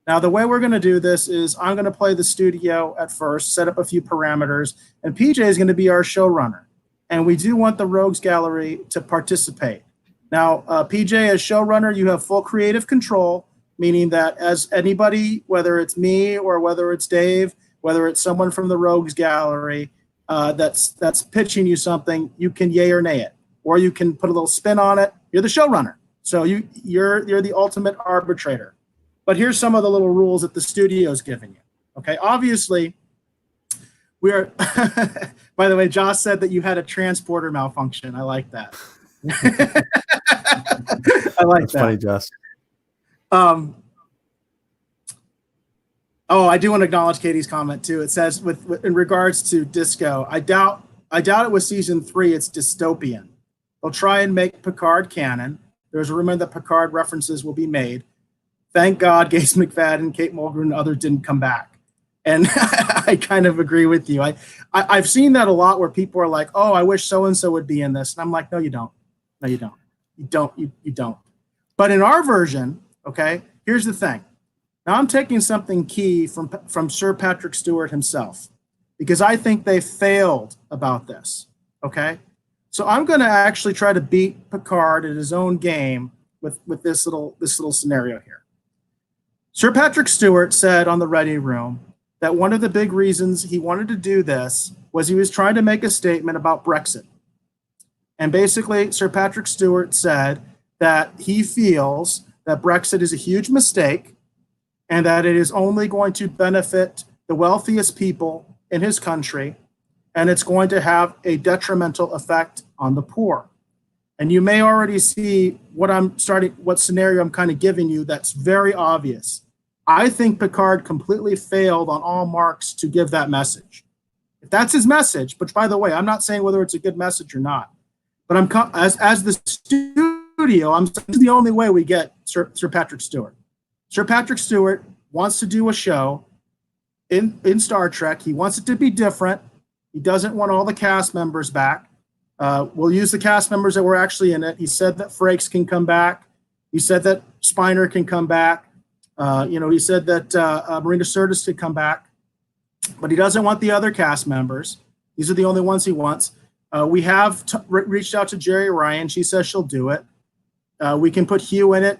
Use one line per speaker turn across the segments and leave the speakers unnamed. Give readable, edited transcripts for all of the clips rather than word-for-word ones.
Now, the way we're going to do this is I'm going to play the studio at first, set up a few parameters, and PJ is going to be our showrunner. And we do want the Rogues Gallery to participate. Now, PJ, as showrunner, you have full creative control, meaning that as anybody, whether it's me or whether it's Dave, whether it's someone from the Rogues Gallery that's pitching you something, you can yay or nay it, or you can put a little spin on it. You're the showrunner, so you're the ultimate arbitrator. But here's some of the little rules that the studio's giving you. Okay, obviously, we are. By the way, Josh said that you had a transporter malfunction. I like that. I like
That's
that.
funny, Josh.
Oh, I do want to acknowledge Katie's comment too. It says, with in regards to Disco, I doubt it was season 3. It's dystopian. They'll try and make Picard canon. There's a rumor that Picard references will be made. Thank God Gates McFadden, Kate Mulgrew, and others didn't come back. And I kind of agree with you. I've seen that a lot where people are like, oh, I wish so-and-so would be in this. And I'm like, no, you don't. No, you don't. You don't. But in our version, okay, here's the thing. Now I'm taking something key from Sir Patrick Stewart himself, because I think they failed about this, okay? So I'm going to actually try to beat Picard at his own game with this little scenario here. Sir Patrick Stewart said on the Ready Room that one of the big reasons he wanted to do this was he was trying to make a statement about Brexit. And basically, Sir Patrick Stewart said that he feels that Brexit is a huge mistake and that it is only going to benefit the wealthiest people in his country, and it's going to have a detrimental effect on the poor. And you may already see what scenario I'm kind of giving you that's very obvious. I think Picard completely failed on all marks to give that message. If that's his message, which by the way, I'm not saying whether it's a good message or not, but as the studio, this is the only way we get Sir Patrick Stewart. Sir Patrick Stewart wants to do a show in Star Trek. He wants it to be different. He doesn't want all the cast members back. We'll use the cast members that were actually in it. He said that Frakes can come back. He said that Spiner can come back. He said that Marina Sirtis could come back, but he doesn't want the other cast members. These are the only ones he wants. We have reached out to Jerry Ryan. She says she'll do it. We can put Hugh in it.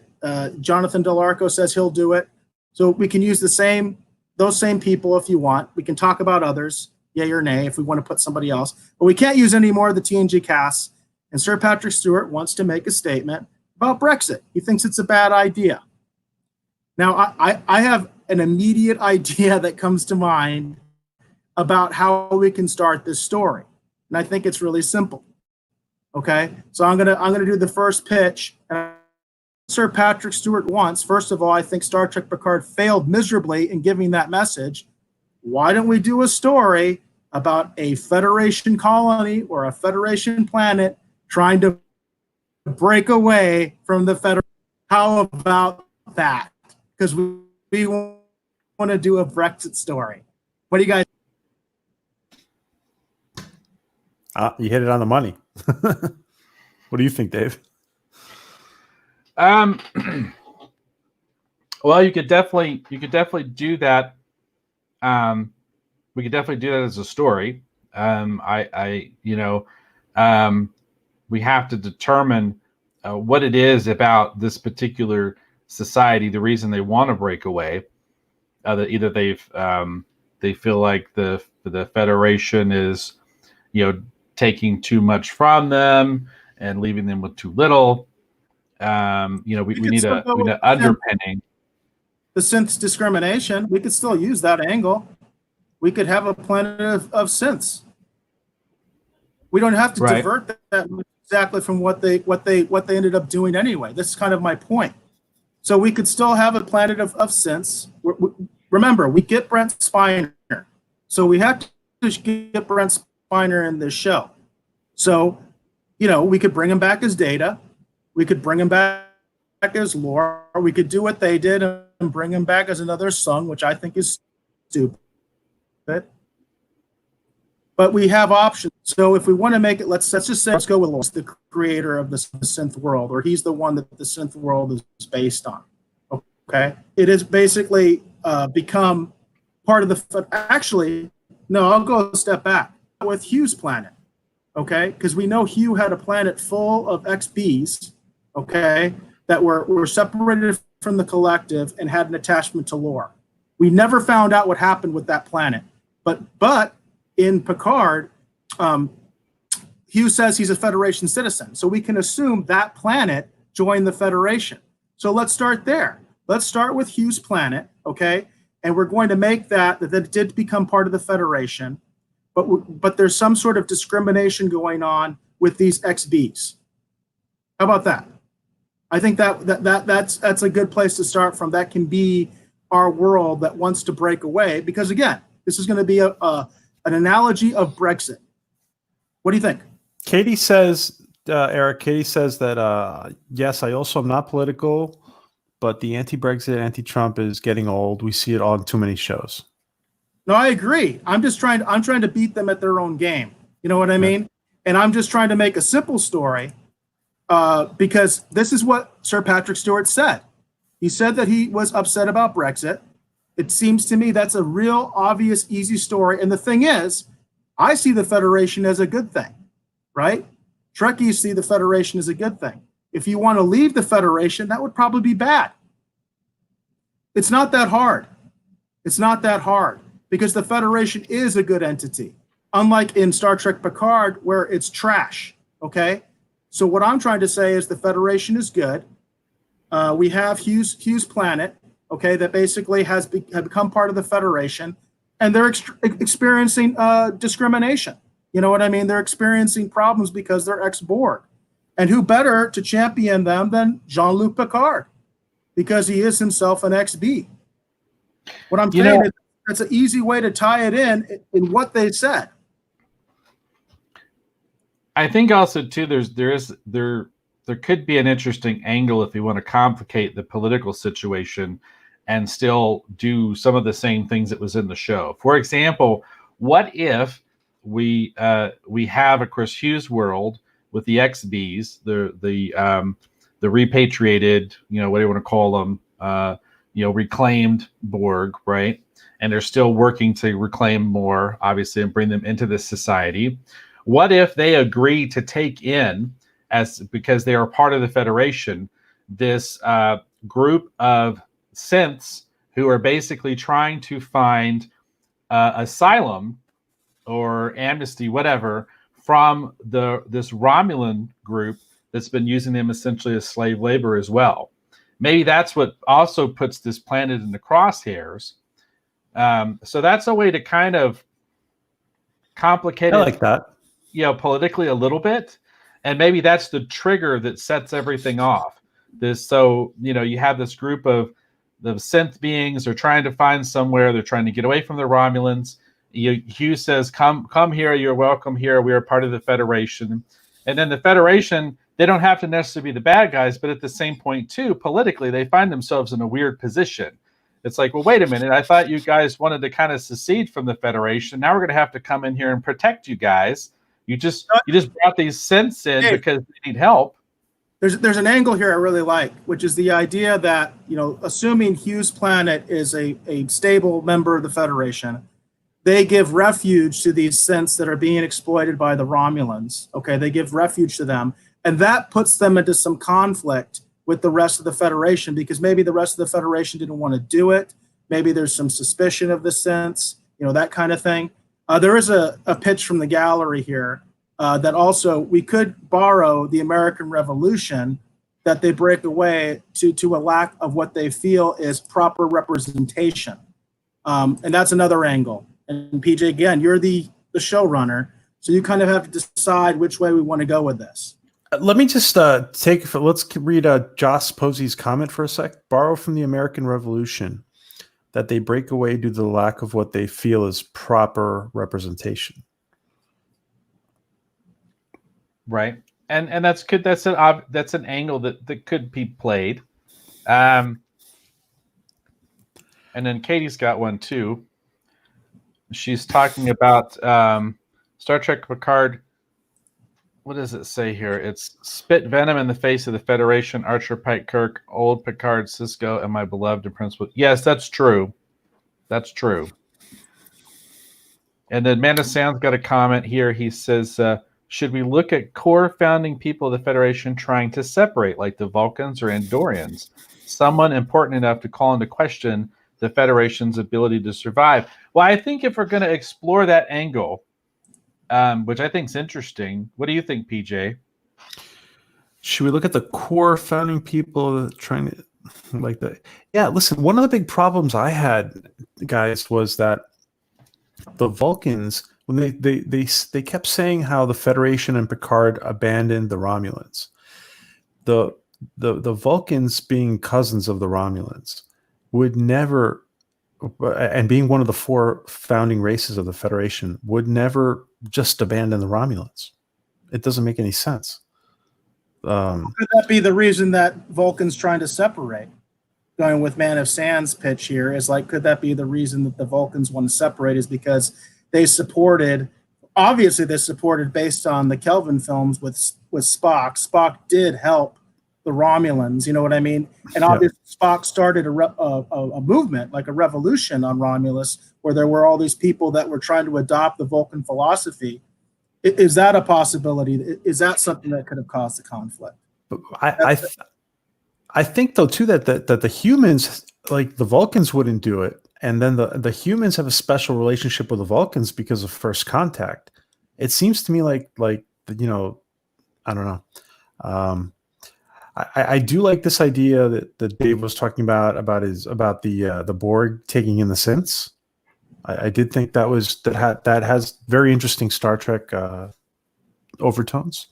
Jonathan Del Arco says he'll do it. So we can use those same people if you want. We can talk about others, yay or nay, if we want to put somebody else. But we can't use any more of the TNG cast. And Sir Patrick Stewart wants to make a statement about Brexit. He thinks it's a bad idea. Now, I have an immediate idea that comes to mind about how we can start this story. And I think it's really simple. Okay? So I'm gonna do the first pitch. And Sir Patrick Stewart wants, first of all, I think Star Trek Picard failed miserably in giving that message. Why don't we do a story about a Federation colony or a Federation planet trying to break away from the Federation? How about that? Because we want to do a Brexit story. What do you guys?
You hit it on the money. What do you think, Dave?
Well, you could definitely do that. We could definitely do that as a story. We have to determine what it is about this particular society, the reason they want to break away. That either they feel like the Federation is, taking too much from them and leaving them with too little. We need an underpinning.
The synths discrimination, we could still use that angle. We could have a planet of synths. We don't have to divert that exactly from what they ended up doing anyway. This is kind of my point. So we could still have a planet of synths. Remember, we get Brent Spiner. So we have to get Brent Spiner in this show. So, we could bring him back as Data. We could bring him back as Lore. We could do what they did and bring him back as another Sung, which I think is stupid. But we have options. So if we want to make it, let's just say, let's go with Lore, the creator of the synth world, or he's the one that the synth world is based on. Okay, it has basically become part of the. Actually, no, I'll go a step back with Hugh's planet. Okay, because we know Hugh had a planet full of XBs. Okay, that were separated from the collective and had an attachment to lore. We never found out what happened with that planet, but in Picard, Hugh says he's a Federation citizen, so we can assume that planet joined the Federation. So let's start there. Let's start with Hugh's planet, okay? And we're going to make that it did become part of the Federation, but there's some sort of discrimination going on with these XBs. How about that? I think that's a good place to start from. That can be our world that wants to break away, because again, this is going to be an analogy of Brexit. What do you think?
Katie says, Eric, Katie says that, yes, I also am not political, but the anti-Brexit, anti-Trump is getting old. We see it on too many shows.
No, I agree. I'm trying to beat them at their own game. You know what I mean? And I'm just trying to make a simple story because this is what Sir Patrick Stewart said. He said that he was upset about Brexit. It seems to me that's a real obvious, easy story. And the thing is, I see the Federation as a good thing, right? Trekkies see the Federation as a good thing. If you want to leave the Federation, that would probably be bad. It's not that hard. It's not that hard because the Federation is a good entity, unlike in Star Trek Picard where it's trash, okay? So what I'm trying to say is the Federation is good. We have Hugh's planet, okay, that basically have become part of the Federation, and they're experiencing discrimination. You know what I mean? They're experiencing problems because they're ex-Borg. And who better to champion them than Jean-Luc Picard, because he is himself an XB. What I'm saying is that's an easy way to tie it in what they said.
I think also too there could be an interesting angle if you want to complicate the political situation and still do some of the same things that was in the show. For example, what if we have a Chris Hughes world with the XBs, the repatriated, what do you want to call them, reclaimed Borg, right? And they're still working to reclaim more, obviously, and bring them into this society. What if they agree to take in, because they are part of the Federation, this group of synths who are basically trying to find asylum or amnesty, whatever, from this Romulan group that's been using them essentially as slave labor as well. Maybe that's what also puts this planet in the crosshairs. So that's a way to kind of complicate it.
I like that.
Politically a little bit. And maybe that's the trigger that sets everything off. You have this group of the synth beings are trying to find somewhere. They're trying to get away from the Romulans. Hugh says, come here. You're welcome here. We are part of the Federation. And then the Federation, they don't have to necessarily be the bad guys, but at the same point, too, politically, they find themselves in a weird position. It's like, well, wait a minute. I thought you guys wanted to kind of secede from the Federation. Now we're going to have to come in here and protect you guys. You just brought these synths in because they need help.
There's an angle here I really like, which is the idea that, assuming Hugh's planet is a stable member of the Federation, they give refuge to these synths that are being exploited by the Romulans. Okay, they give refuge to them, and that puts them into some conflict with the rest of the Federation, because maybe the rest of the Federation didn't want to do it. Maybe there's some suspicion of the synths, that kind of thing. There is a pitch from the gallery here that also we could borrow the American Revolution, that they break away to a lack of what they feel is proper representation. And that's another angle. And PJ, again, you're the showrunner, so you kind of have to decide which way we want to go with this.
Let me just let's read Joss Posey's comment for a sec. Borrow from the American Revolution that they break away due to the lack of what they feel is proper representation.
Right. And that's good. That's an angle that could be played. And then Katie's got one too. She's talking about Star Trek Picard what does it say here? It's spit venom in the face of the Federation, Archer, Pike, Kirk, old Picard, Cisco, and my beloved and principal. Yes, that's true. That's true. And then Manasand's got a comment here. He says, should we look at core founding people of the Federation trying to separate, like the Vulcans or Andorians? Someone important enough to call into question the Federation's ability to survive. Well, I think if we're going to explore that angle, which I think is interesting, what do you think, PJ?
Should we look at the core founding people trying to like the? Yeah, listen. One of the big problems I had, guys, was that the Vulcans, when they kept saying how the Federation and Picard abandoned the Romulans. The Vulcans, being cousins of the Romulans, would never, and being one of the 4 founding races of the Federation, would never just abandon the Romulans. It doesn't make any sense.
Could that be the reason that Vulcan's trying to separate? Going with Man of Sand's pitch here is like, could that be the reason that the Vulcans want to separate is because they supported, obviously they supported based on the Kelvin films with Spock. Spock did help the Romulans, you know what I mean? And obviously Spock started a movement, like a revolution on Romulus, where there were all these people that were trying to adopt the Vulcan philosophy. Is that a possibility? Is that something that could have caused the conflict?
I think though too that the humans, like the Vulcans, wouldn't do it, and then the humans have a special relationship with the Vulcans because of first contact. It seems to me like you know, I don't know. I do like this idea that Dave was talking about the Borg taking in the synths. I did think that has very interesting Star Trek overtones.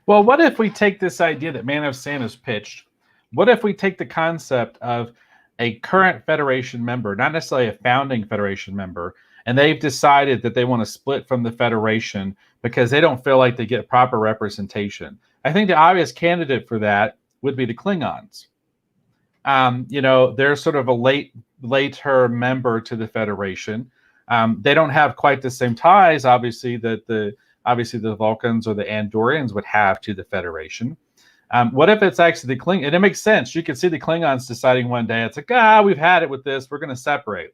Well, what if we take this idea that Man of Sand has pitched? What if we take the concept of a current Federation member, not necessarily a founding Federation member, and they've decided that they want to split from the Federation because they don't feel like they get proper representation? I think the obvious candidate for that would be the Klingons. You know, they're sort of a later member to the Federation. They don't have quite the same ties, obviously, that the Vulcans or the Andorians would have to the Federation. What if it's actually the Klingons? And it makes sense. You could see the Klingons deciding one day, it's like, we've had it with this. We're going to separate.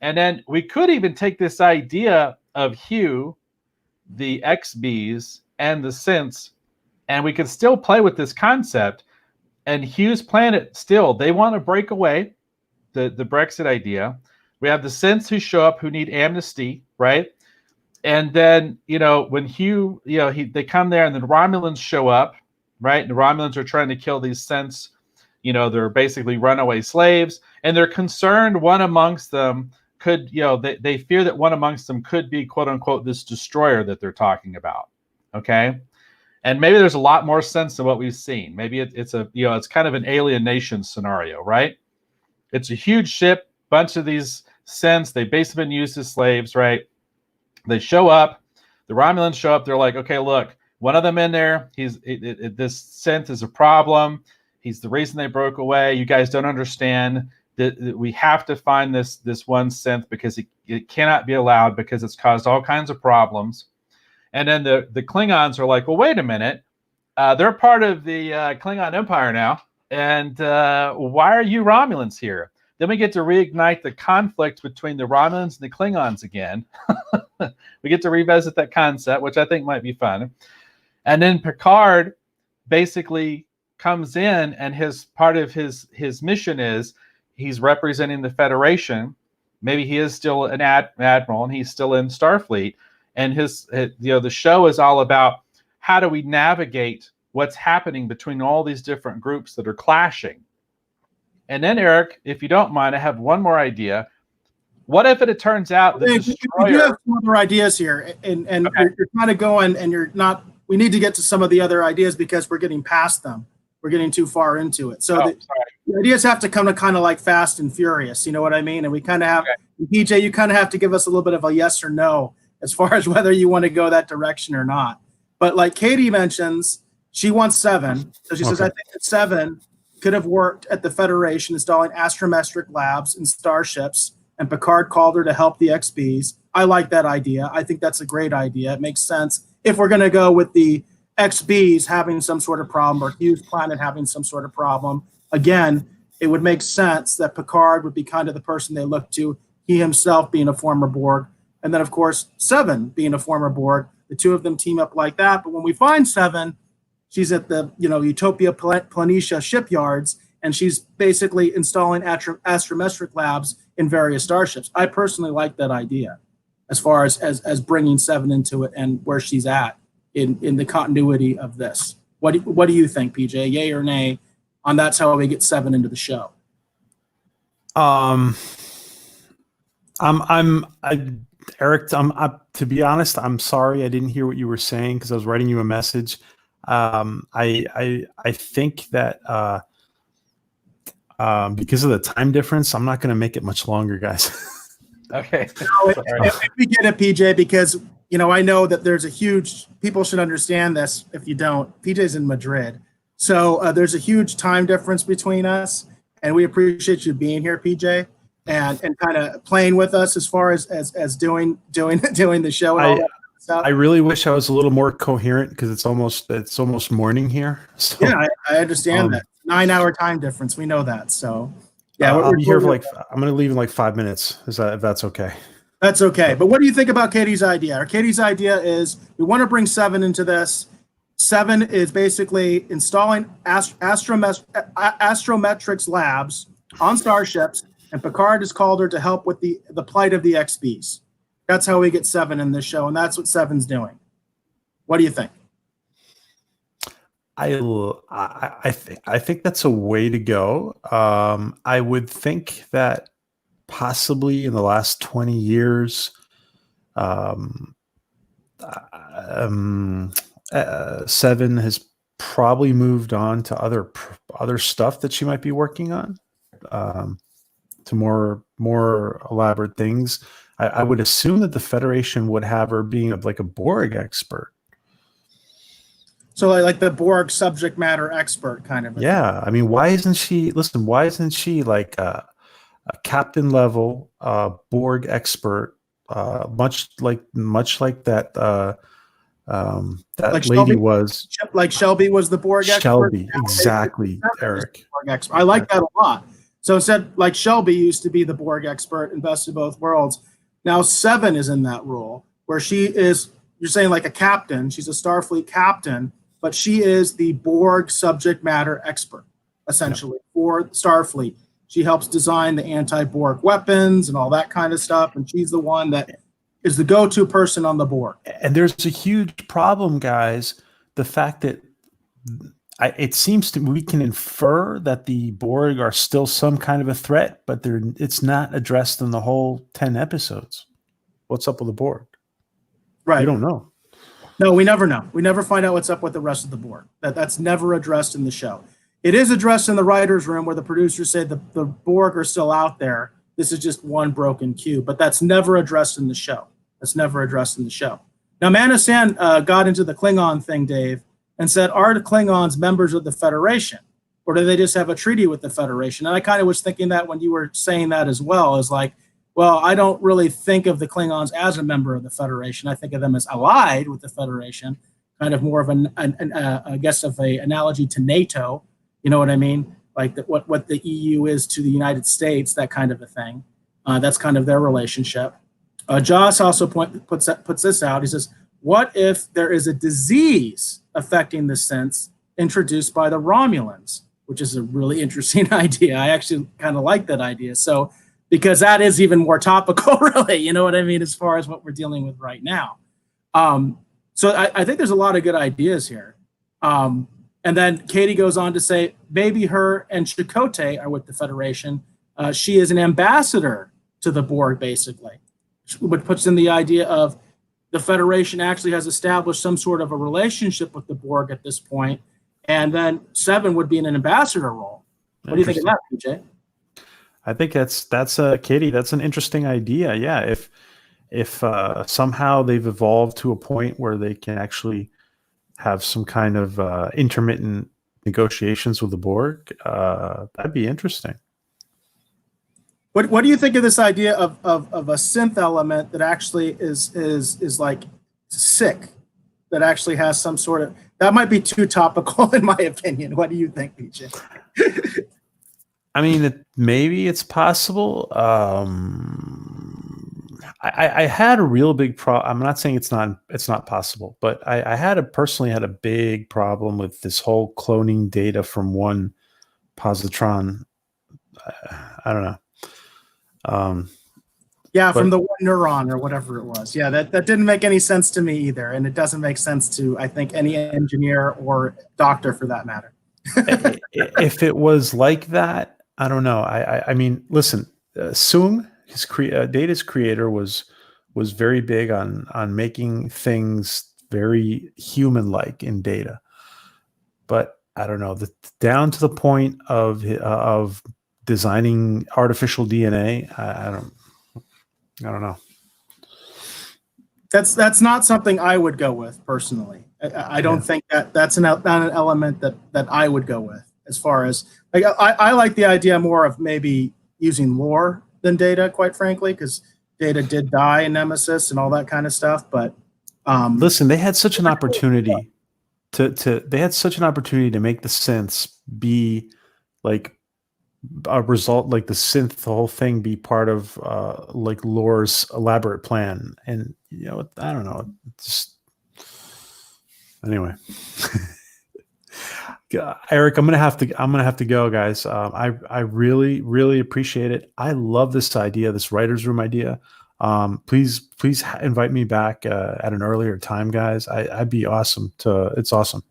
And then we could even take this idea of Hugh, the XBs, and the synths, and we could still play with this concept. And Hugh's planet, still, they want to break away, the Brexit idea. We have the synths who show up who need amnesty, right? And then, you know, when Hugh, you know, they come there and the Romulans show up, right? And the Romulans are trying to kill these synths. You know, they're basically runaway slaves, and they're concerned one amongst them could, you know, they fear that one amongst them could be, quote unquote, this destroyer that they're talking about. Okay. And maybe there's a lot more sense than what we've seen. Maybe it's a, you know, it's kind of an Alien Nation scenario, right? It's a huge ship, bunch of these synths. They've basically been used as slaves, right? They show up, the Romulans show up. They're like, okay, look, one of them in there, this synth is a problem. He's the reason they broke away. You guys don't understand that we have to find this one synth because it cannot be allowed because it's caused all kinds of problems. And then the Klingons are like, well, wait a minute. They're part of the Klingon Empire now. And why are you Romulans here? Then we get to reignite the conflict between the Romulans and the Klingons again. We get to revisit that concept, which I think might be fun. And then Picard basically comes in, and part of his mission is he's representing the Federation. Maybe he is still an admiral, and he's still in Starfleet. And the show is all about how do we navigate what's happening between all these different groups that are clashing. And then, Eric, if you don't mind, I have one more idea. What if it turns out that Destroyer...
We do have some other ideas here, and okay. You're kind of going, and you're not... We need to get to some of the other ideas because we're getting past them. We're getting too far into it. So the ideas have to come to kind of like Fast and Furious, you know what I mean? And we kind of have... Okay. PJ, you kind of have to give us a little bit of a yes or no as far as whether you want to go that direction or not. But like Katie mentions, she wants 7. So she says, I think that 7 could have worked at the Federation installing astrometric labs and starships, and Picard called her to help the XBs. I like that idea. I think that's a great idea. It makes sense. if we're going to go with the XBs having some sort of problem or Hughes Planet having some sort of problem, again, it would make sense that Picard would be kind of the person they look to, he himself being a former Borg, and then, of course, Seven being a former Borg. The two of them team up like that. But when we find Seven, she's at the Utopia Planitia shipyards, and she's basically installing astrometric labs in various starships. I personally like that idea as far as bringing Seven into it and where she's at in the continuity of this. What do you think, PJ? Yay or nay on that's how we get Seven into the show?
Eric, to be honest, I'm sorry I didn't hear what you were saying because I was writing you a message. I think that because of the time difference, I'm not going to make it much longer, guys.
Okay.
If we get it, PJ, because I know that there's a huge. People should understand this. If you don't, PJ's in Madrid, so there's a huge time difference between us, and we appreciate you being here, PJ. And kind of playing with us as far as doing the show. And all that stuff.
I really wish I was a little more coherent because it's almost morning here. So,
yeah, I understand that 9-hour time difference. We know that. So yeah,
I'll be here for I'm going to leave in like 5 minutes. If that's okay?
That's okay. But what do you think about Katie's idea? Katie's idea is we want to bring Seven into this. Seven is basically installing astrometrics labs on starships. And Picard has called her to help with the plight of the XBs. That's how we get Seven in this show, and that's what Seven's doing. What do you think?
I think that's a way to go. I would think that possibly in the last 20 years, Seven has probably moved on to other stuff that she might be working on. To more elaborate things. I would assume that the Federation would have her being like a Borg expert.
So like the Borg subject matter expert kind of.
Yeah. I mean, why isn't she like a captain level Borg expert, much like that
like
lady
Shelby,
was.
Like Shelby was the Borg expert.
Shelby, exactly, Eric.
I like that a lot. So instead, like Shelby used to be the Borg expert in Best of Both Worlds, now Seven is in that role where she is, you're saying like a captain, she's a Starfleet captain, but she is the Borg subject matter expert, essentially, for Starfleet. She helps design the anti-Borg weapons and all that kind of stuff, and she's the one that is the go-to person on the Borg.
And there's a huge problem, guys, the fact that it seems to we can infer that the Borg are still some kind of a threat, but it's not addressed in the whole 10 episodes. What's up with the Borg?
Right.
We don't know.
No, we never know. We never find out what's up with the rest of the Borg. That's never addressed in the show. It is addressed in the writer's room where the producers say the Borg are still out there. This is just one broken cube, but that's never addressed in the show. Now, Manasan got into the Klingon thing, Dave, and said, are the Klingons members of the Federation? Or do they just have a treaty with the Federation? And I kind of was thinking that when you were saying that as well, is like, well, I don't really think of the Klingons as a member of the Federation. I think of them as allied with the Federation, kind of more of I guess of a analogy to NATO. You know what I mean? Like what the EU is to the United States, that kind of a thing. That's kind of their relationship. Joss also puts this out. He says, what if there is a disease affecting the sense introduced by the Romulans, which is a really interesting idea. I actually kind of like that idea. So, because that is even more topical, really, you know what I mean, as far as what we're dealing with right now. So I think there's a lot of good ideas here. And then Katie goes on to say, maybe her and Chakotay are with the Federation. She is an ambassador to the Borg, basically, which puts in the idea of the Federation actually has established some sort of a relationship with the Borg at this point, and then Seven would be in an ambassador role. What do you think of that, PJ?
I think that's Katie. That's an interesting idea. Yeah, if somehow they've evolved to a point where they can actually have some kind of intermittent negotiations with the Borg, that'd be interesting.
What do you think of this idea of a synth element that actually is like sick, that actually has some sort of, that might be too topical in my opinion. What do you think, PJ?
I mean, maybe it's possible. I had a real big problem. I'm not saying it's not possible, but I personally had a big problem with this whole cloning data from one positron. I don't know.
From the one neuron or whatever it was. Yeah, that didn't make any sense to me either, and it doesn't make sense to, I think, any engineer or doctor for that matter.
If it was like that, I don't know. I mean, listen, Soong, Data's creator, was very big on making things very human-like in Data, but I don't know, down to the point of designing artificial DNA. I don't know.
That's not something I would go with personally. I don't think that's not an element that I would go with. As far as I like the idea more of maybe using lore than Data, quite frankly, because Data did die in Nemesis and all that kind of stuff. But
listen, they had such an opportunity they had such an opportunity to make the synths be like a result, like the synth, the whole thing be part of like lore's elaborate plan. And I don't know, just anyway. Eric, I'm gonna have to go, guys. I really appreciate it. I love this idea, this writer's room idea. Please invite me back at an earlier time, guys. I'd be awesome it's awesome.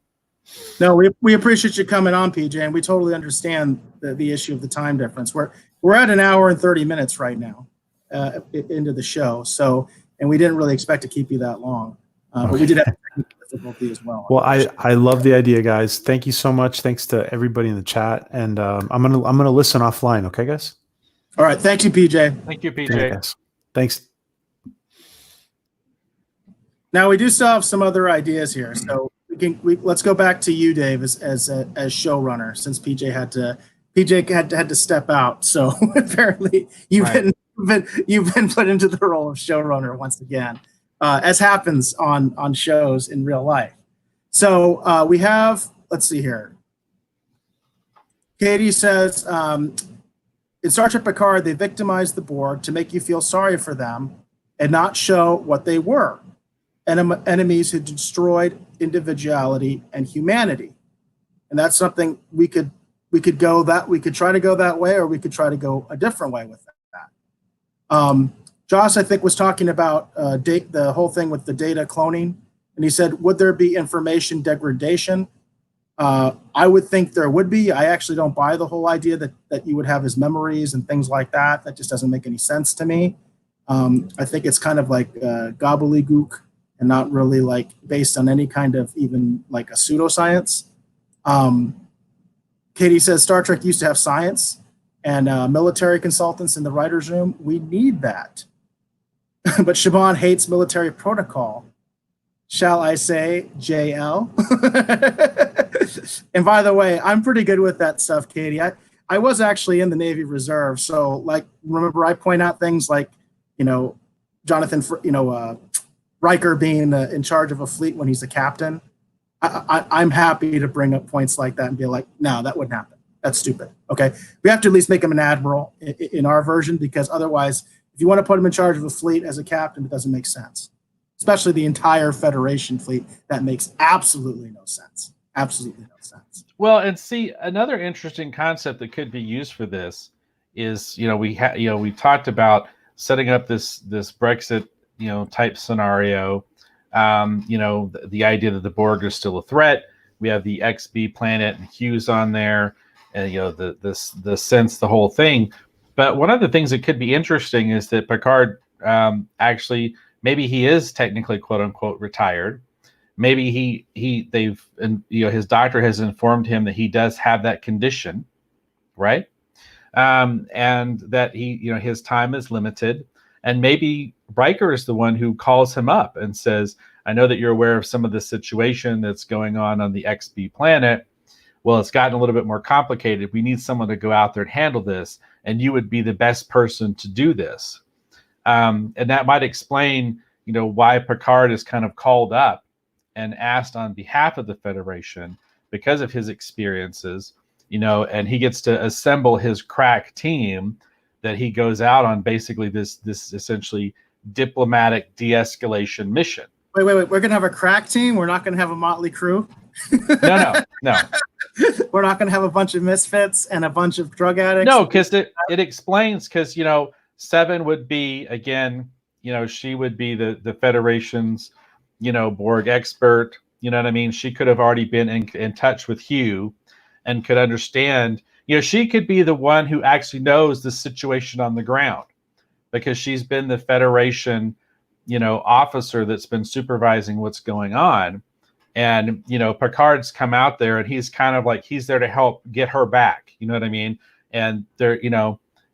No, we appreciate you coming on, PJ, and we totally understand the issue of the time difference. We're at an hour and 30 minutes right now into the show, and we didn't really expect to keep you that long, but we did have technical difficulty as well.
Well, I love the idea, guys. Thank you so much. Thanks to everybody in the chat, and I'm gonna listen offline. Okay, guys.
All right. Thank you, PJ.
Thank you, PJ.
Okay, guys. Thanks.
Now we do still have some other ideas here, so let's go back to you, Dave, as showrunner, since PJ had to step out. So apparently you've been put into the role of showrunner once again, as happens on shows in real life. So we have, let's see here. Katie says, in Star Trek Picard, they victimized the Borg to make you feel sorry for them and not show what they were. Enemies who destroyed individuality and humanity, and that's something we could try to go that way, or we could try to go a different way with that. Josh, I think, was talking about the whole thing with the data cloning, and he said, would there be information degradation? I would think there would be. I actually don't buy the whole idea that you would have his memories and things like that. That just doesn't make any sense to me. I think it's kind of like gobbledygook, and not really like based on any kind of even like a pseudoscience. Katie says Star Trek used to have science and military consultants in the writer's room. We need that. But Siobhan hates military protocol. Shall I say JL? And by the way, I'm pretty good with that stuff, Katie. I was actually in the Navy Reserve. So like, remember I point out things like, Jonathan, Riker being in charge of a fleet when he's a captain. I'm happy to bring up points like that and be like, no, that wouldn't happen. That's stupid. Okay. We have to at least make him an admiral in our version, because otherwise, if you want to put him in charge of a fleet as a captain, it doesn't make sense. Especially the entire Federation fleet. That makes absolutely no sense. Absolutely no sense.
Well, and see, another interesting concept that could be used for this is, we talked about setting up this Brexit type scenario. The idea that the Borg are still a threat. We have the XB planet and Hughes on there, and the sense, the whole thing. But one of the things that could be interesting is that Picard actually, maybe he is technically quote unquote retired. Maybe his doctor has informed him that he does have that condition, right? And that his time is limited. And maybe Riker is the one who calls him up and says, I know that you're aware of some of the situation that's going on the XB planet. Well, it's gotten a little bit more complicated. We need someone to go out there and handle this, and you would be the best person to do this. And that might explain, why Picard is kind of called up and asked on behalf of the Federation because of his experiences, and he gets to assemble his crack team that he goes out on basically this essentially diplomatic de-escalation mission.
Wait. We're going to have a crack team? We're not going to have a motley crew?
No.
We're not going to have a bunch of misfits and a bunch of drug addicts?
No, because it explains, because, Seven would be, again, she would be the Federation's, Borg expert. You know what I mean? She could have already been in touch with Hugh and could understand. She could be the one who actually knows the situation on the ground because she's been the Federation, officer that's been supervising what's going on. And, Picard's come out there and he's kind of like, he's there to help get her back. You know what I mean? And they're,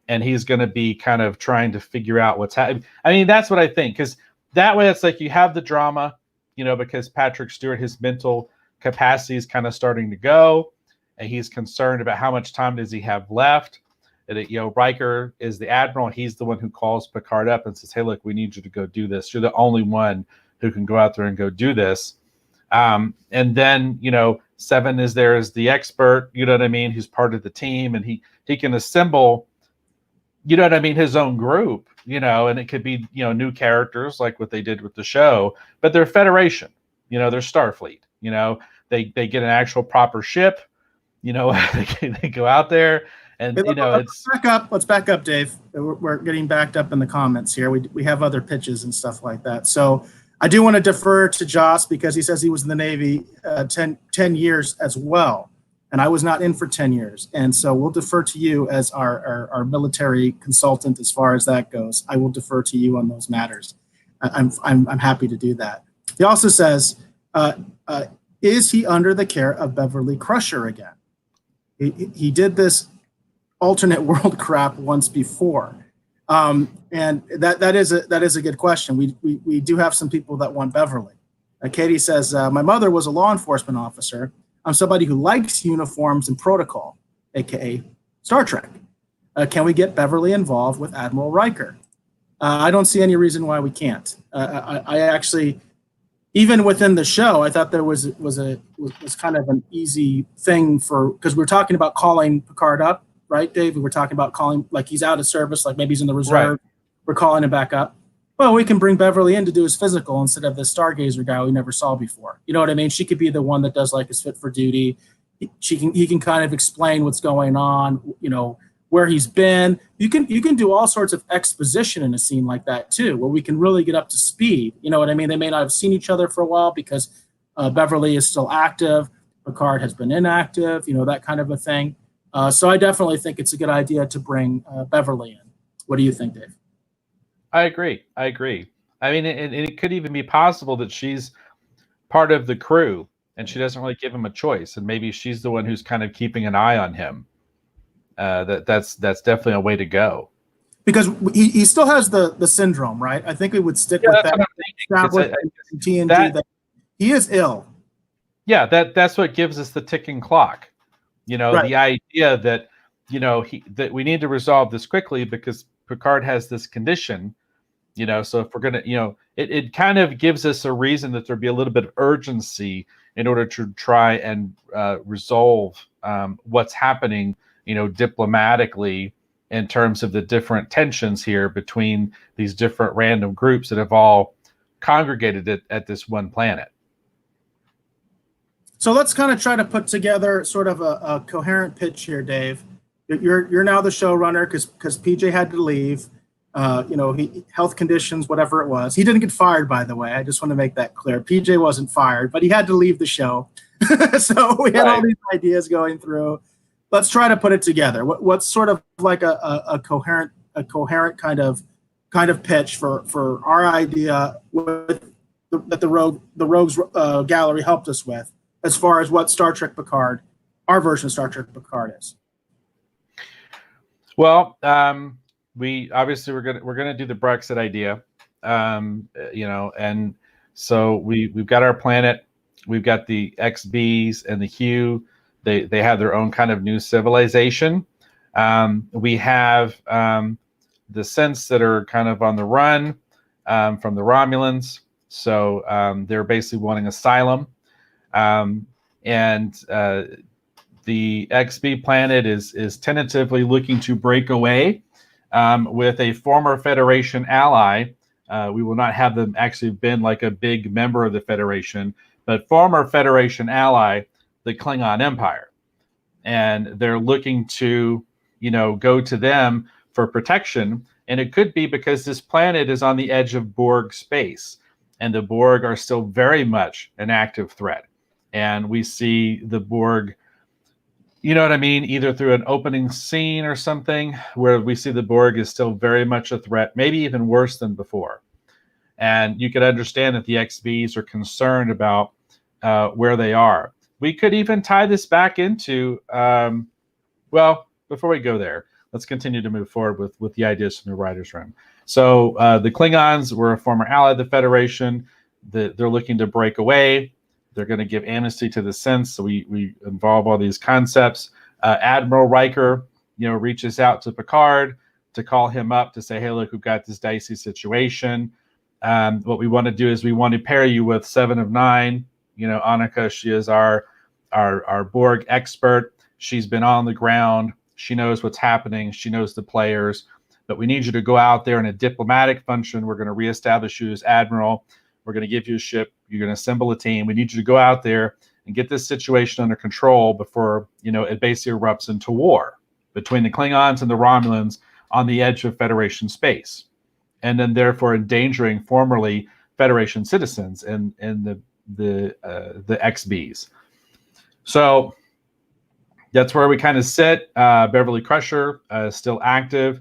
and he's going to be kind of trying to figure out what's happening. I mean, that's what I think, because that way it's like you have the drama, because Patrick Stewart, his mental capacity is kind of starting to go, and he's concerned about how much time does he have left. And Riker is the admiral. He's the one who calls Picard up and says, "Hey, look, we need you to go do this. You're the only one who can go out there and go do this." And then, Seven is there as the expert, you know what I mean, who's part of the team, and he can assemble, you know what I mean, his own group, and it could be, new characters like what they did with the show, but they're Federation, they're Starfleet, they get an actual proper ship, they go out there and,
Let's back up, Dave. We're getting backed up in the comments here. We have other pitches and stuff like that. So I do want to defer to Joss because he says he was in the Navy 10 years as well. And I was not in for 10 years. And so we'll defer to you as our military consultant as far as that goes. I will defer to you on those matters. I'm happy to do that. He also says, is he under the care of Beverly Crusher again? He did this alternate world crap once before. And that is a good question. We do have some people that want Beverly. Katie says, my mother was a law enforcement officer. I'm somebody who likes uniforms and protocol, aka Star Trek. Can we get Beverly involved with Admiral Riker? I don't see any reason why we can't. I actually, even within the show, I thought there was kind of an easy thing because we're talking about calling Picard up, right, Dave? We were talking about calling, like he's out of service, like maybe he's in the reserve. Right. We're calling him back up. Well, we can bring Beverly in to do his physical instead of the Stargazer guy we never saw before. You know what I mean? She could be the one that does like his fit for duty. He can kind of explain what's going on, where he's been. You can do all sorts of exposition in a scene like that too, where we can really get up to speed. You know what I mean? They may not have seen each other for a while because Beverly is still active. Picard has been inactive, that kind of a thing. So I definitely think it's a good idea to bring Beverly in. What do you think, Dave?
I agree. I mean, it could even be possible that she's part of the crew and she doesn't really give him a choice. And maybe she's the one who's kind of keeping an eye on him. That's definitely a way to go. Because
he still has the syndrome, right? I think we would stick with that. TNG that he is ill.
Yeah, that's what gives us the ticking clock. Right. The idea that, that we need to resolve this quickly because Picard has this condition, so if we're going to, it kind of gives us a reason that there'd be a little bit of urgency in order to try and resolve what's happening, diplomatically in terms of the different tensions here between these different random groups that have all congregated at this one planet.
So let's kind of try to put together sort of a coherent pitch here, Dave. You're now the showrunner because PJ had to leave. Health conditions, whatever it was. He didn't get fired, by the way. I just want to make that clear. PJ wasn't fired, but he had to leave the show. So we had all these ideas going through. Let's try to put it together. What's sort of like a coherent kind of pitch for our idea that the Rogues Gallery helped us with, as far as what Star Trek Picard, our version of Star Trek Picard is.
Well, we obviously we're gonna do the Brexit idea, and so we've got our planet, we've got the XBs and the Hugh. They have their own kind of new civilization. We have the Synths that are kind of on the run from the Romulans. So they're basically wanting asylum. And the XB planet is tentatively looking to break away with a former Federation ally. We will not have them actually been like a big member of the Federation, but former Federation ally, the Klingon Empire. And they're looking to, go to them for protection. And it could be because this planet is on the edge of Borg space, and the Borg are still very much an active threat. And we see the Borg, you know what I mean, either through an opening scene or something where we see the Borg is still very much a threat, maybe even worse than before. And you could understand that the XBs are concerned about where they are. We could even tie this back into, well, before we go there, let's continue to move forward with the ideas from the writer's room. So the Klingons were a former ally of the Federation. They're looking to break away. They're going to give amnesty to the Synths. So we involve all these concepts. Admiral Riker, reaches out to Picard to call him up to say, hey, look, we've got this dicey situation. What we want to do is we want to pair you with 7 of 9. Annika, she is our Borg expert. She's been on the ground. She knows what's happening. She knows the players. But we need you to go out there in a diplomatic function. We're going to reestablish you as Admiral. We're going to give you a ship. You're going to assemble a team. We need you to go out there and get this situation under control before, it basically erupts into war between the Klingons and the Romulans on the edge of Federation space, and then therefore endangering formerly Federation citizens and the XBs. So that's where we kind of sit. Beverly Crusher is still active.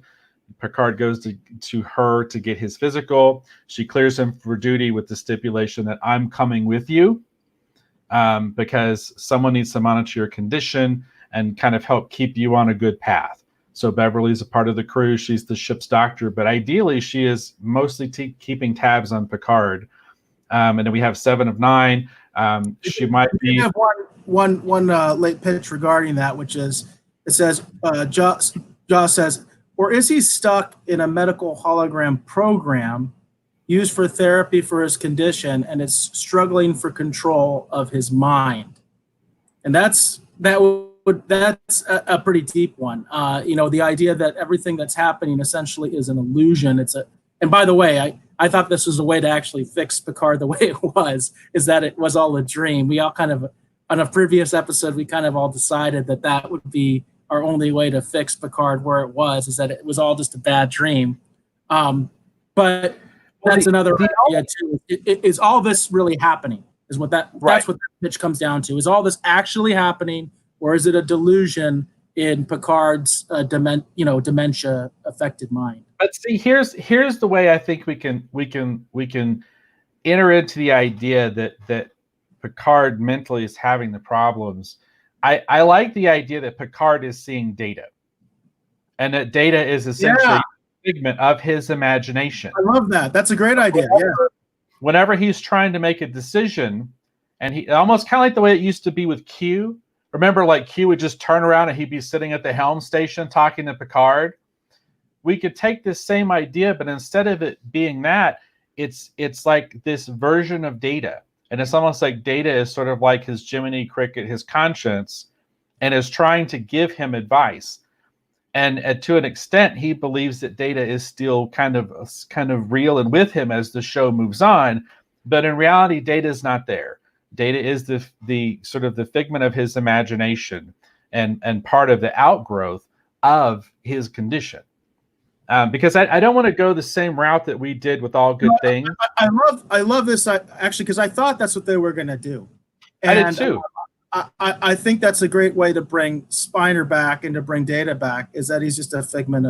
Picard goes to her to get his physical. She clears him for duty with the stipulation that I'm coming with you because someone needs to monitor your condition and kind of help keep you on a good path. So Beverly's a part of the crew. She's the ship's doctor, but ideally she is mostly keeping tabs on Picard. And then we have 7 of 9. She might be.
I have one late pitch regarding that, which is it says Joss says, or is he stuck in a medical hologram program used for therapy for his condition and is struggling for control of his mind? And that's a pretty deep one. The idea that everything that's happening essentially is an illusion. And by the way, I thought this was a way to actually fix Picard the way it was, is that it was all a dream. We all kind of, on a previous episode, we kind of all decided that would be our only way to fix Picard where it was, is that it was all just a bad dream. But that's another idea too. Is all this really happening? Is what that's what the pitch comes down to. Is all this actually happening, or is it a delusion in Picard's dementia affected mind?
But see, here's the way I think we can enter into the idea that Picard mentally is having the problems. I like the idea that Picard is seeing data, and that data is essentially a figment of his imagination.
I love that. That's a great idea.
Whenever he's trying to make a decision, and he almost kind of like the way it used to be with Q. Remember, like Q would just turn around and he'd be sitting at the helm station talking to Picard. We could take this same idea, but instead of it being that, it's like this version of data. And it's almost like data is sort of like his Jiminy Cricket, his conscience, and is trying to give him advice. And to an extent, he believes that data is still kind of real and with him as the show moves on. But in reality, data is not there. Data is the sort of the figment of his imagination and part of the outgrowth of his condition. Because I don't want to go the same route that we did with All Good Things.
I love this actually, because I thought that's what they were going to do.
And I did too.
I think that's a great way to bring Spiner back and to bring Data back, is that he's just a figment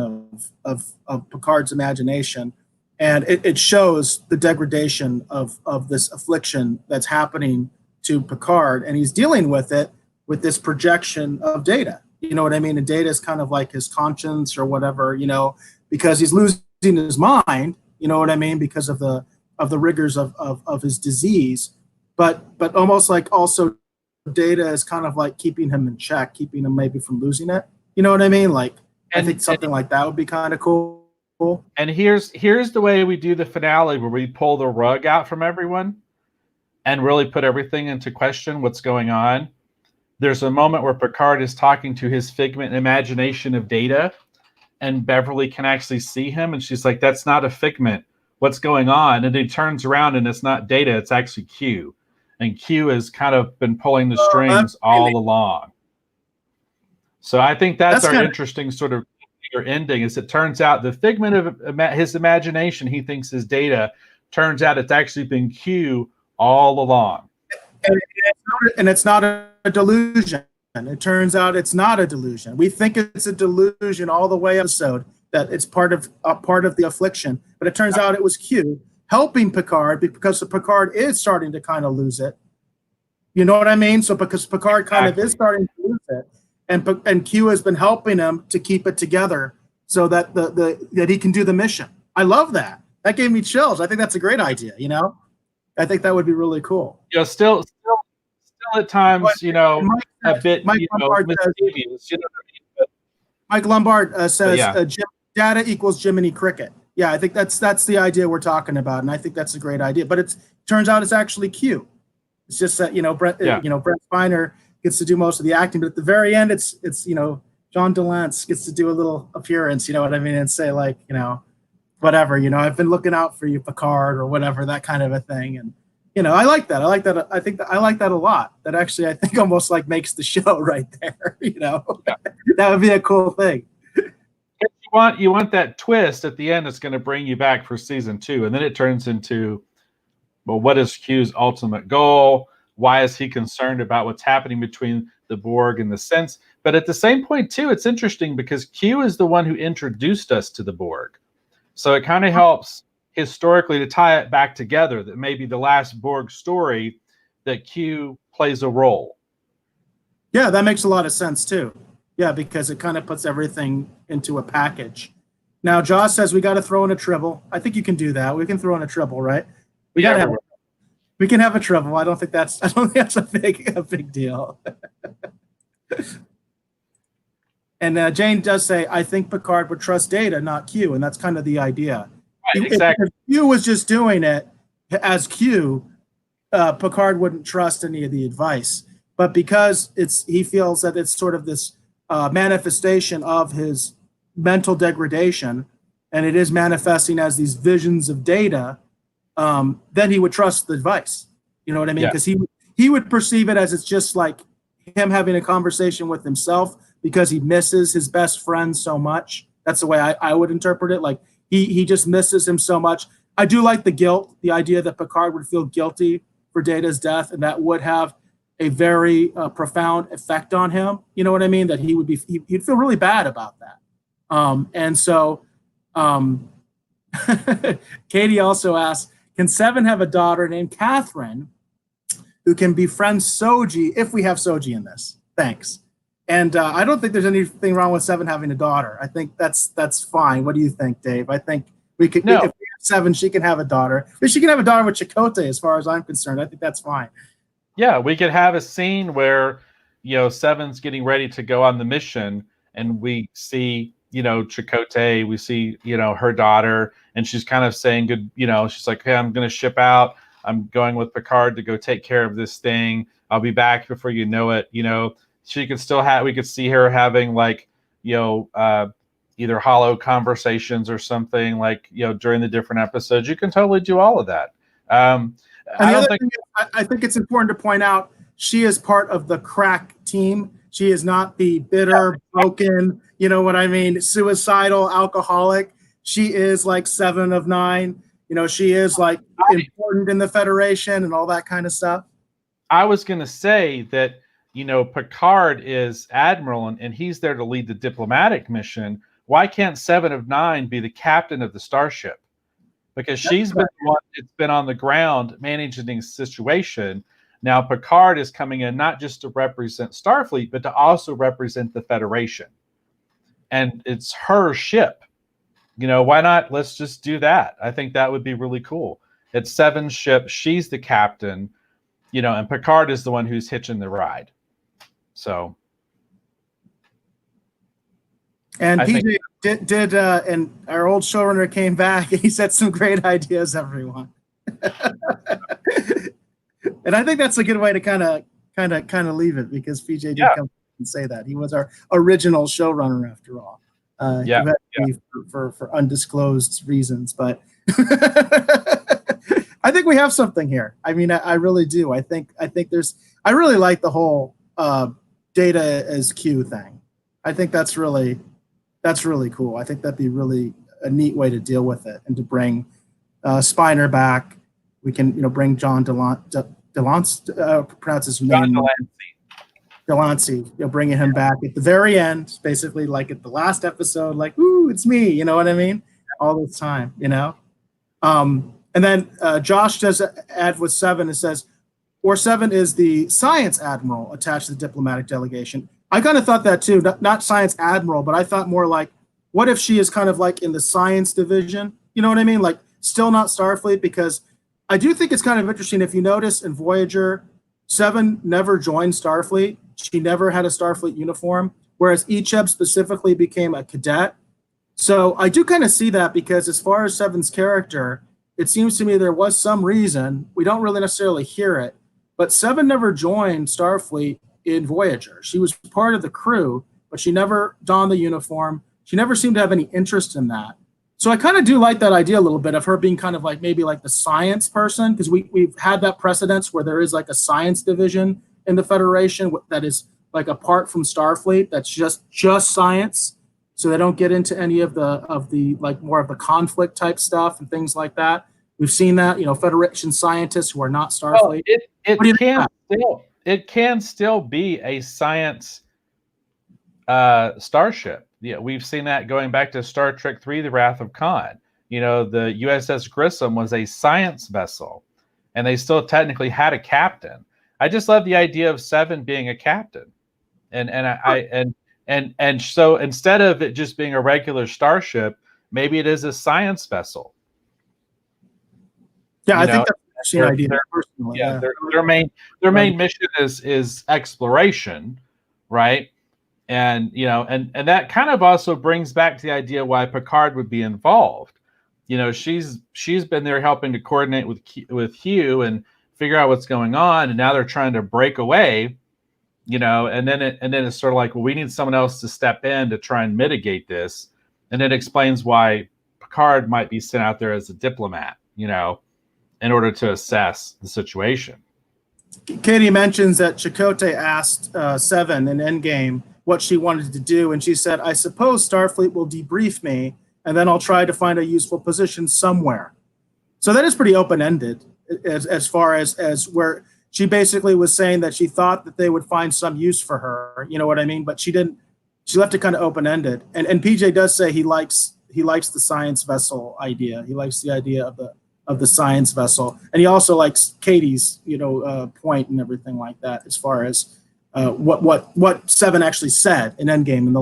of Picard's imagination. And it shows the degradation of this affliction that's happening to Picard. And he's dealing with it with this projection of Data. You know what I mean? And Data is kind of like his conscience or whatever, because he's losing his mind, you know what I mean? Because of the rigors of his disease. But almost like also Data is kind of like keeping him in check, keeping him maybe from losing it. You know what I mean? Like, I think something like that would be kind of cool. cool.
And here's the way we do the finale, where we pull the rug out from everyone and really put everything into question, what's going on. There's a moment where Picard is talking to his figment imagination of Data, and Beverly can actually see him, and she's like, that's not a figment. What's going on? And he turns around, and it's not Data, it's actually Q. And Q has kind of been pulling the strings all along. So I think that's our interesting sort of ending, is it turns out the figment of his imagination he thinks is Data, turns out it's actually been Q all along.
And it's not a delusion. It turns out it's not a delusion. We think it's a delusion all the way episode, that it's part of the affliction, but it turns out it was Q helping Picard, because Picard is starting to kind of lose it. You know what I mean? So because Picard kind of is starting to lose it, and Q has been helping him to keep it together so that that he can do the mission. I love that. That gave me chills. I think that's a great idea. You know, I think that would be really cool.
You know, still at times, you know, a bit,
Mike
you know,
Lombard
mischievous, you know what I mean? But,
Mike Lombard says Data equals Jiminy Cricket. Yeah, I think that's the idea we're talking about, and I think that's a great idea. But it turns out it's actually Q. It's just that Brent Spiner gets to do most of the acting, but at the very end, it's John DeLance gets to do a little appearance. You know what I mean, and say like whatever. I've been looking out for you, Picard, or whatever, that kind of a thing. And I like that. I think I like that a lot. That actually, I think, almost like makes the show right there. That would be a cool thing.
You want that twist at the end that's going to bring you back for season 2, and then it turns into, well, what is Q's ultimate goal? Why is he concerned about what's happening between the Borg and the Sense? But at the same point, too, it's interesting because Q is the one who introduced us to the Borg. So it kind of helps historically to tie it back together, that maybe the last Borg story, that Q plays a role.
Yeah, that makes a lot of sense, too. Yeah, because it kind of puts everything into a package. Now, Joss says we got to throw in a tribble. I think you can do that. We can throw in a tribble, right? We can have a tribble. I don't think that's a big deal. And Jane does say, I think Picard would trust Data, not Q, and that's kind of the idea.
Right, exactly.
If Q was just doing it as Q, Picard wouldn't trust any of the advice. But because he feels that it's sort of this manifestation of his mental degradation, and it is manifesting as these visions of Data, then he would trust the advice. You know what I mean? Because he would perceive it as it's just like him having a conversation with himself, because he misses his best friend so much. That's the way I would interpret it. Like he just misses him so much. I do like the guilt, the idea that Picard would feel guilty for Data's death, and that would have a very profound effect on him. You know what I mean? That he'd feel really bad about that. And so Katie also asks, can Seven have a daughter named Catherine who can befriend Soji if we have Soji in this? Thanks. And I don't think there's anything wrong with Seven having a daughter. I think that's fine. What do you think, Dave? I think we could. No. If we have Seven, she can have a daughter. But she can have a daughter with Chakotay, as far as I'm concerned. I think that's fine.
Yeah, we could have a scene where Seven's getting ready to go on the mission, and we see Chakotay, we see her daughter, and she's kind of saying good. She's like, hey, I'm going to ship out. I'm going with Picard to go take care of this thing. I'll be back before you know it. She could still we could see her having like, either hollow conversations or something like, during the different episodes. You can totally do all of that.
I think it's important to point out she is part of the crack team. She is not the bitter, broken, you know what I mean, suicidal alcoholic. She is like 7 of 9. She is like important in the Federation and all that kind of stuff.
I was going to say that, Picard is admiral and he's there to lead the diplomatic mission. Why can't 7 of 9 be the captain of the starship? Because she's been the one that's been on the ground managing the situation. Now Picard is coming in not just to represent Starfleet, but to also represent the Federation. And it's her ship. Why not? Let's just do that. I think that would be really cool. It's 7's ship. She's the captain, and Picard is the one who's hitching the ride. So.
And
I think
PJ did and our old showrunner came back and he said some great ideas, everyone. And I think that's a good way to kind of leave it, because PJ did come and say that he was our original showrunner after all. He had to be for undisclosed reasons, but I think we have something here. I mean, I really do. I think I really like the whole data as Q thing. I think that's really cool. I think that'd be really a neat way to deal with it, and to bring Spiner back. We can, bring John Delancey, pronounce his name. Delancey, bringing him back at the very end, basically like at the last episode, like, ooh, it's me, you know what I mean? All this time, And then Josh does add with 7, it says, or 7 is the science admiral attached to the diplomatic delegation. I kind of thought that too, not science admiral, but I thought more like, what if she is kind of like in the science division? You know what I mean? Like, still not Starfleet, because I do think it's kind of interesting. If you notice in Voyager, 7 never joined Starfleet. She never had a Starfleet uniform, whereas Icheb specifically became a cadet. So I do kind of see that, because as far as 7's character, it seems to me there was some reason. We don't really necessarily hear it, but 7 never joined Starfleet in Voyager. She was part of the crew, but she never donned the uniform. She never seemed to have any interest in that. So I kind of do like that idea a little bit of her being kind of like maybe like the science person, because we've had that precedence where there is like a science division in the Federation that is like apart from Starfleet, that's just science. So they don't get into any of the like more of the conflict type stuff and things like that. We've seen that, Federation scientists who are not Starfleet.
It can still be a science starship. Yeah, we've seen that going back to Star Trek 3, The Wrath of Khan. The USS Grissom was a science vessel, and they still technically had a captain. I just love the idea of 7 being a captain, and so instead of it just being a regular starship, maybe it is a science vessel.
Yeah, I think that's an idea. Personally,
their main mission is exploration, right? And and that kind of also brings back to the idea why Picard would be involved. She's been there helping to coordinate with Hugh and figure out what's going on, and now they're trying to break away. And then it's sort of like, well, we need someone else to step in to try and mitigate this, and it explains why Picard might be sent out there as a diplomat, in order to assess the situation.
Katie mentions that Chakotay asked 7 in Endgame what she wanted to do, and she said, I suppose Starfleet will debrief me, and then I'll try to find a useful position somewhere. So that is pretty open-ended as far as where she basically was saying that she thought that they would find some use for her, you know what I mean? But she didn't. She left it kind of open-ended. And PJ does say he likes the science vessel idea. He likes the idea of the science vessel, and he also likes Katie's point and everything like that, as far as what 7 actually said in Endgame in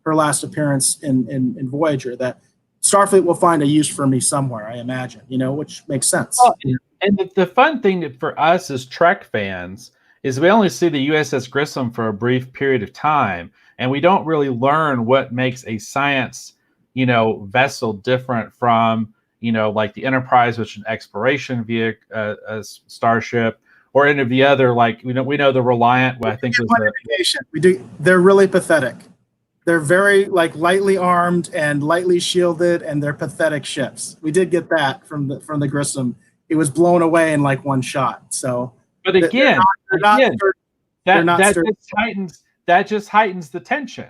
her last appearance in Voyager, that Starfleet will find a use for me somewhere, I imagine, which makes sense.
Well, and the fun thing for us as Trek fans is we only see the USS Grissom for a brief period of time, and we don't really learn what makes a science, vessel different from, like the Enterprise, which is an exploration vehicle, a starship, or any of the other, like we know the Reliant, what I think was
They're really pathetic. They're very like lightly armed and lightly shielded, and they're pathetic ships. We did get that from the Grissom. It was blown away in like one shot. So,
but again, that just heightens the tension,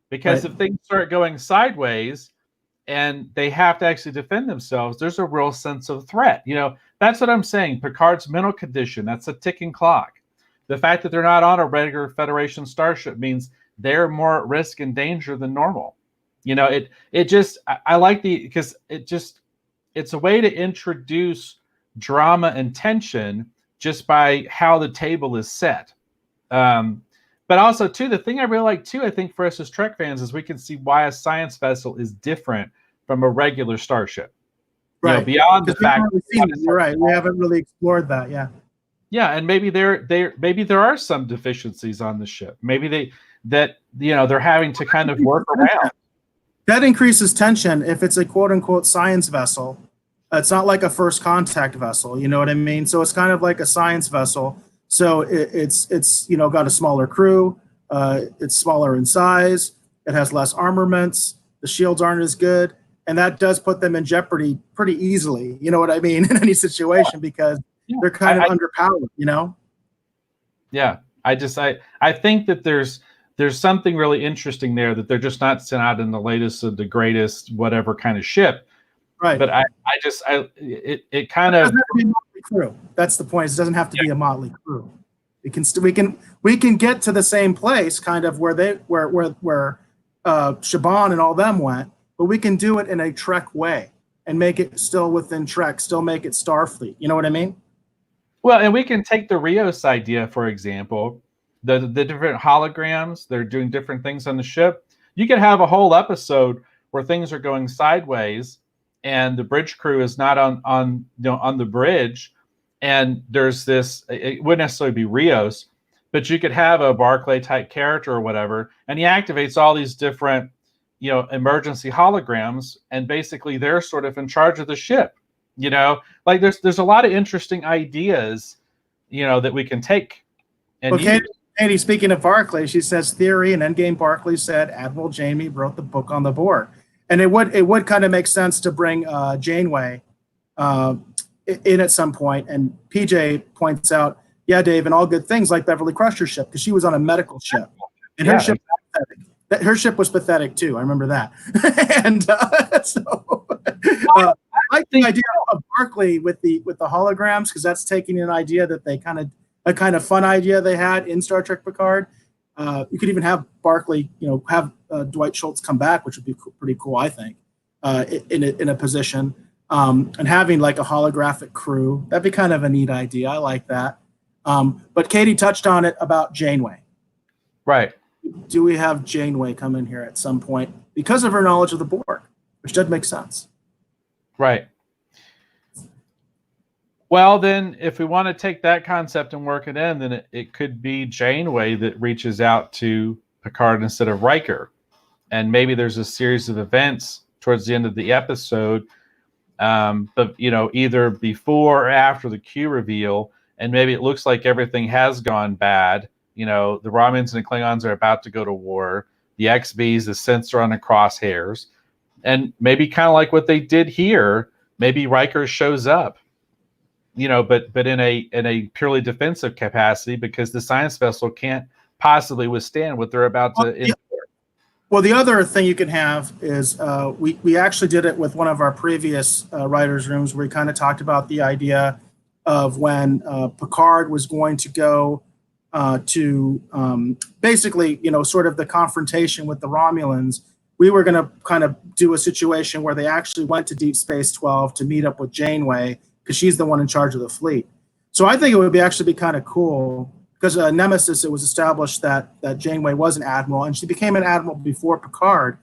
because if things start going sideways and they have to actually defend themselves, there's a real sense of threat. That's what I'm saying. Picard's mental condition, that's a ticking clock. The fact that they're not on a regular Federation starship means they're more at risk and danger than normal. I like because it's a way to introduce drama and tension just by how the table is set. But also, too, the thing I really like, too, I think for us as Trek fans, is we can see why a science vessel is different from a regular starship.
Right.
Beyond the fact
you're right. We haven't really explored that. Yeah.
Yeah, and maybe there are some deficiencies on the ship. Maybe they're having to kind of work around.
That increases tension if it's a quote unquote science vessel. It's not like a first contact vessel, you know what I mean? So it's kind of like a science vessel. So it's got a smaller crew. It's smaller in size. It has less armaments. The shields aren't as good, and that does put them in jeopardy pretty easily. You know what I mean? In any situation, because they're kind of underpowered. You know?
Yeah, I think that there's something really interesting there, that they're just not sent out in the latest of the greatest whatever kind of ship.
Right.
But it kind of
crew. That's the point. It doesn't have to be a motley crew. We can get to the same place, kind of where Shaban and all them went, but we can do it in a Trek way and make it still within Trek, still make it Starfleet. You know what I mean?
Well, and we can take the Rios idea, for example, the different holograms. They're doing different things on the ship. You could have a whole episode where things are going sideways, and the bridge crew is not on the bridge, and there's this. It wouldn't necessarily be Rios, but you could have a Barclay type character or whatever, and he activates all these different, emergency holograms, and basically they're sort of in charge of the ship. Like there's a lot of interesting ideas, that we can take. And
Katie, speaking of Barclay, she says theory, and Endgame Barclay said Admiral Jamie wrote the book on the board. And it would kind of make sense to bring Janeway in at some point. And PJ points out, yeah, Dave, and all good things like Beverly Crusher's ship, because she was on a medical ship, and her ship was pathetic. Her ship was pathetic too. I remember that. And I like the idea of Barclay with the holograms, because that's taking an idea that they a kind of fun idea they had in Star Trek Picard. You could even have Barclay, have Dwight Schultz come back, which would be pretty cool, I think, in a position, and having like a holographic crew. That'd be kind of a neat idea. I like that. But Katie touched on it about Janeway.
Right.
Do we have Janeway come in here at some point because of her knowledge of the Borg, which does make sense?
Right. Well, then, if we want to take that concept and work it in, then it could be Janeway that reaches out to Picard instead of Riker. And maybe there's a series of events towards the end of the episode, but either before or after the Q reveal, and maybe it looks like everything has gone bad. The Romulans and the Klingons are about to go to war. The XBs, the sensor on the crosshairs, and maybe kind of like what they did here, maybe Riker shows up. But in a purely defensive capacity, because the science vessel can't possibly withstand what they're about to endure.
Well, the other thing you can have is we actually did it with one of our previous writers' rooms, where we kind of talked about the idea of when Picard was going to go to basically, sort of the confrontation with the Romulans. We were going to kind of do a situation where they actually went to Deep Space 12 to meet up with Janeway, because she's the one in charge of the fleet. So I think it would actually be kind of cool, because Nemesis, it was established that Janeway was an admiral, and she became an admiral before Picard.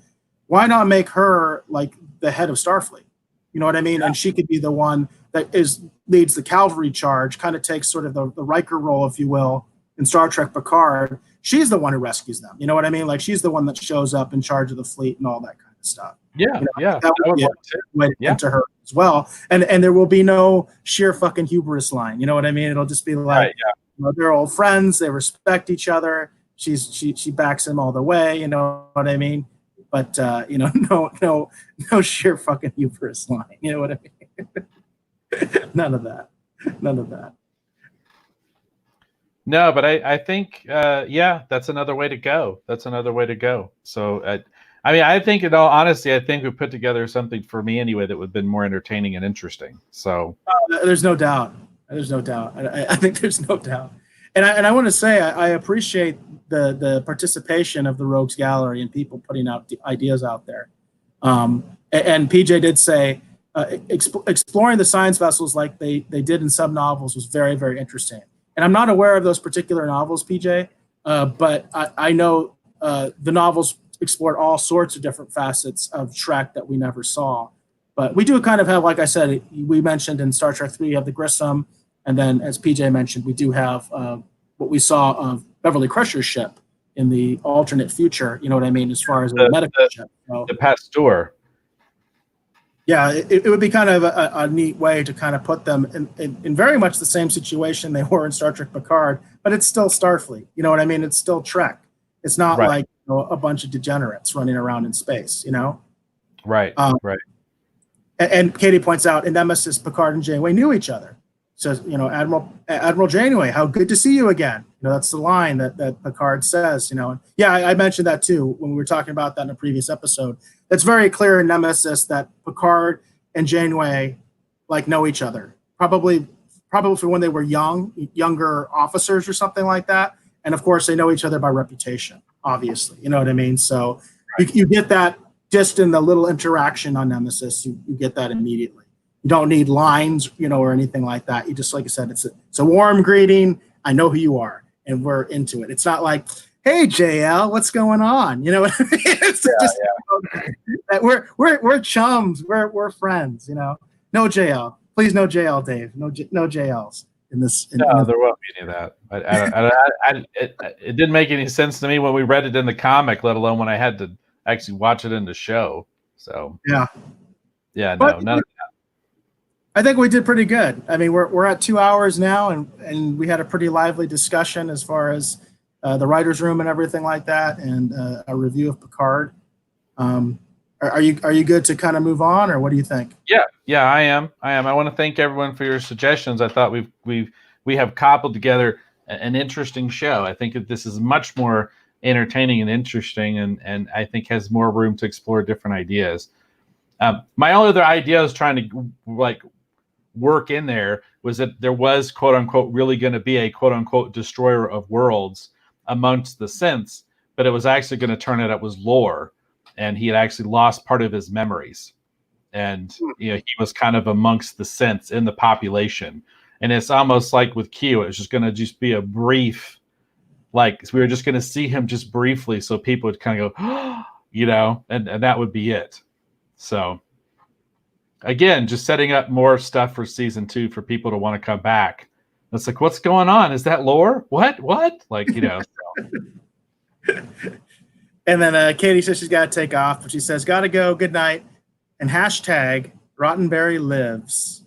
Why not make her like the head of Starfleet? You know what I mean? Yeah. And she could be the one that leads the cavalry charge, kind of takes sort of the Riker role, if you will, in Star Trek Picard. She's the one who rescues them. You know what I mean? Like, she's the one that shows up in charge of the fleet and all that kind of stuff.
Yeah,
that would be a way into her as well. And there will be no sheer fucking hubris line. You know what I mean? It'll just be like, they're old friends. They respect each other. She backs him all the way. You know what I mean? But no sheer fucking hubris line. You know what I mean? None of that.
No, but I think, that's another way to go. So, I think, in all honesty, I think we put together something for me anyway that would have been more entertaining and interesting. So
there's no doubt. I think there's no doubt. And I want to say I appreciate the participation of the Rogues Gallery and people putting out the ideas out there. And PJ did say exploring the science vessels like they did in some novels was very, very interesting. And I'm not aware of those particular novels, PJ, but I know the novels explored all sorts of different facets of Trek that we never saw. But we do kind of have, like I said, we mentioned in Star Trek 3, you have the Grissom. And then, as PJ mentioned, we do have what we saw of Beverly Crusher's ship in the alternate future. You know what I mean? As far as a medical ship. So,
The Pasteur.
yeah, it would be kind of a neat way to kind of put them in very much the same situation they were in Star Trek Picard, but it's still Starfleet. You know what I mean? It's still Trek. It's not
Right.
like a bunch of degenerates running around in space, you know?
Right. Right.
And Katie points out in Nemesis, Picard and Janeway knew each other. Says, Admiral Janeway, how good to see you again. That's the line that Picard says, Yeah, I mentioned that too when we were talking about that in a previous episode. It's very clear in Nemesis that Picard and Janeway know each other. Probably for when they were younger officers or something like that. And of course, they know each other by reputation, obviously. You know what I mean? So you get that just in the little interaction on Nemesis. You get that immediately. You don't need lines, or anything like that. You just, like I said, it's a warm greeting. I know who you are, and we're into it. It's not like, hey, JL, what's going on? You know what I mean? It's that we're chums. We're friends. No JL, please, no JL, Dave. No JLs in this.
No, there won't be any of that. It didn't make any sense to me when we read it in the comic, let alone when I had to actually watch it in the show. So yeah, no, none of that.
I think we did pretty good. I mean, we're at 2 hours now, and we had a pretty lively discussion as far as the writer's room and everything like that, and a review of Picard. Are you good to kind of move on, or what do you think?
Yeah, I am. I want to thank everyone for your suggestions. I thought we have cobbled together an interesting show. I think that this is much more entertaining and interesting, and I think has more room to explore different ideas. My only other idea I was trying to work in there was that there was, quote unquote, really going to be a quote unquote destroyer of worlds amongst the synths, but it was actually going to turn out it was Lore, and he had actually lost part of his memories, and he was kind of amongst the synths in the population. And it's almost like with Q, it was just going to just be a brief, we were just going to see him just briefly, so people would kind of go, and that would be it. So again, just setting up more stuff for season 2 for people to want to come back. It's like, what's going on? Is that Lore? What? So.
And then Katie says she's got to take off, but she says, got to go. Good night. And hashtag Rottenberry lives.